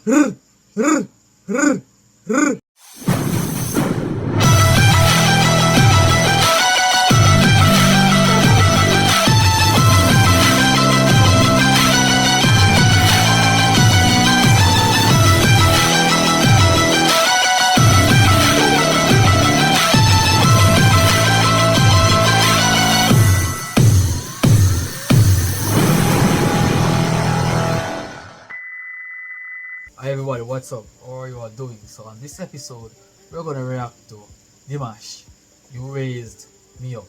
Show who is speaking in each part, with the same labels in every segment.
Speaker 1: Hi everybody, what's up? How are you all doing? So on this episode, we're gonna react to Dimash. You raised me up.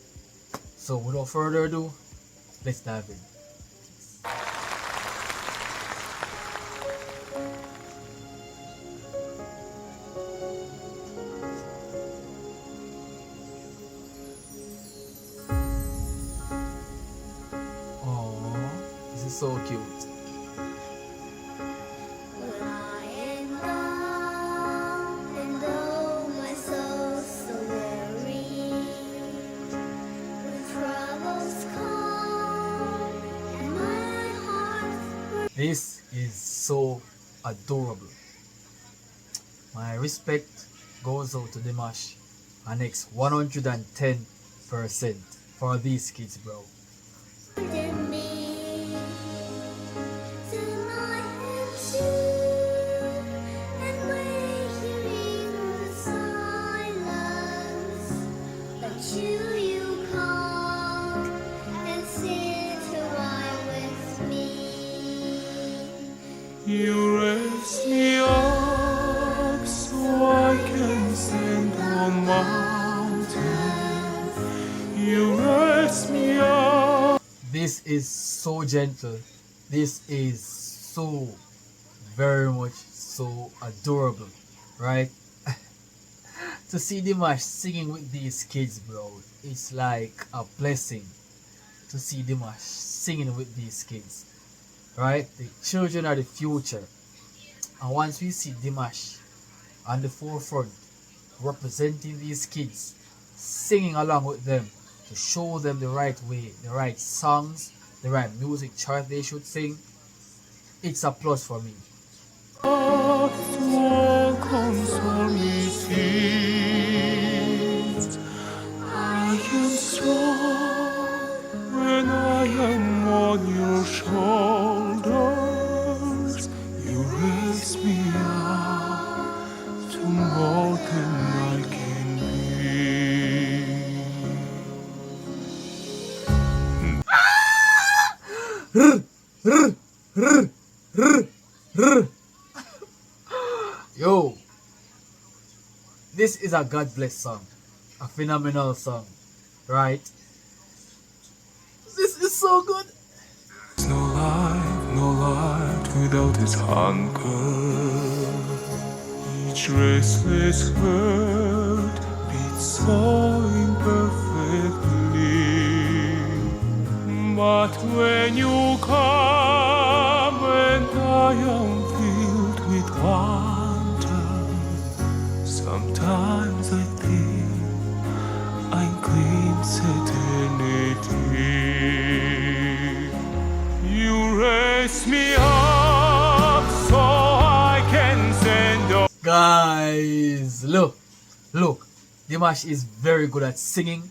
Speaker 1: So without further ado, let's dive in. Oh, this is so cute. This is so adorable. My respect goes out to Dimash and next 110% for these kids, bro.
Speaker 2: You raise me up so I can stand on mountains. You raise me up.
Speaker 1: This is so gentle. This is so very much so adorable, right? To see Dimash singing with these kids, bro, it's like a blessing to see Dimash singing with these kids. Right? The children are the future. And once we see Dimash on the forefront representing these kids, singing along with them to show them the right way, the right songs, the right music choice they should sing, it's a plus for me.
Speaker 2: I am strong when I am on your shoulders. You raise me up to more than I can
Speaker 1: Yo, this is a God bless song, a phenomenal song, right? This is so good.
Speaker 2: There's no life without its hunger. Each restless heart beats so imperfectly. But when you come and I am filled with wonder, sometimes I think I glimpse eternity. You raise me up so I can stand up.
Speaker 1: Guys, look, Dimash is very good at singing,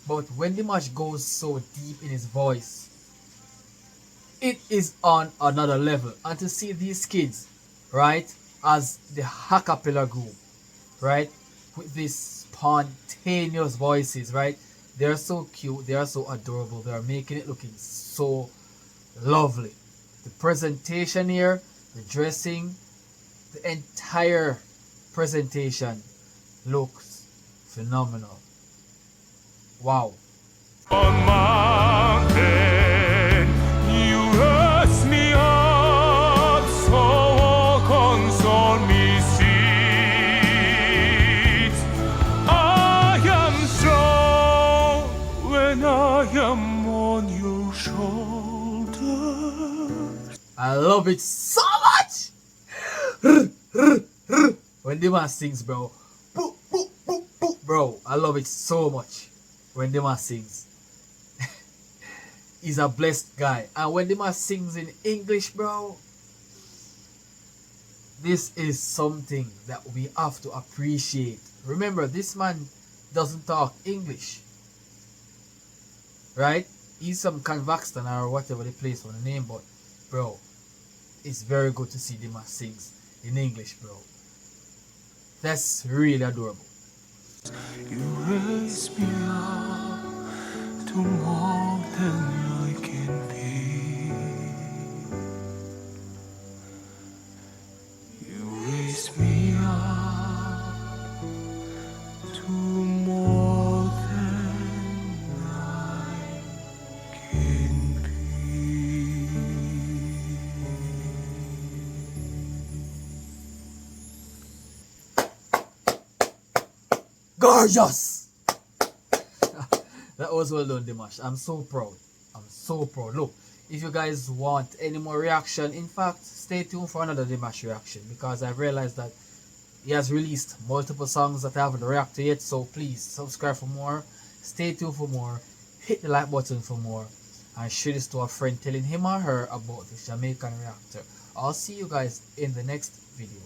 Speaker 1: but when Dimash goes so deep in his voice, it is on another level. And to see these kids, right, as the acapella group, right, with these spontaneous voices, right, they're so cute, they are so adorable, they are making it looking so lovely. The presentation here, the dressing, the entire presentation looks phenomenal. Wow.
Speaker 2: On mountain, you raise me up, so console me seeds. I am strong when I am on your shoulders.
Speaker 1: I love it so much. When Dimash sings, bro, boop, boop, boop, boop, bro, I love it so much. When Dimash sings, he's a blessed guy. And when Dimash sings in English, bro, This is something that we have to appreciate. Remember, this man doesn't talk English, right? He's some Convaxton or whatever the place on the name, but bro, it's very good to see Dimash sings in English, bro. That's really adorable.
Speaker 2: You raise me up to more than I can be. You raise me up to more than I can be.
Speaker 1: Gorgeous! That was well done, Dimash. I'm so proud. I'm so proud. Look, if you guys want any more reaction, in fact, stay tuned for another Dimash reaction, because I've realized that he has released multiple songs that I haven't reacted yet. So please subscribe for more, stay tuned for more, hit the like button for more, and share this to a friend telling him or her about this Jamaican reactor. I'll see you guys in the next video.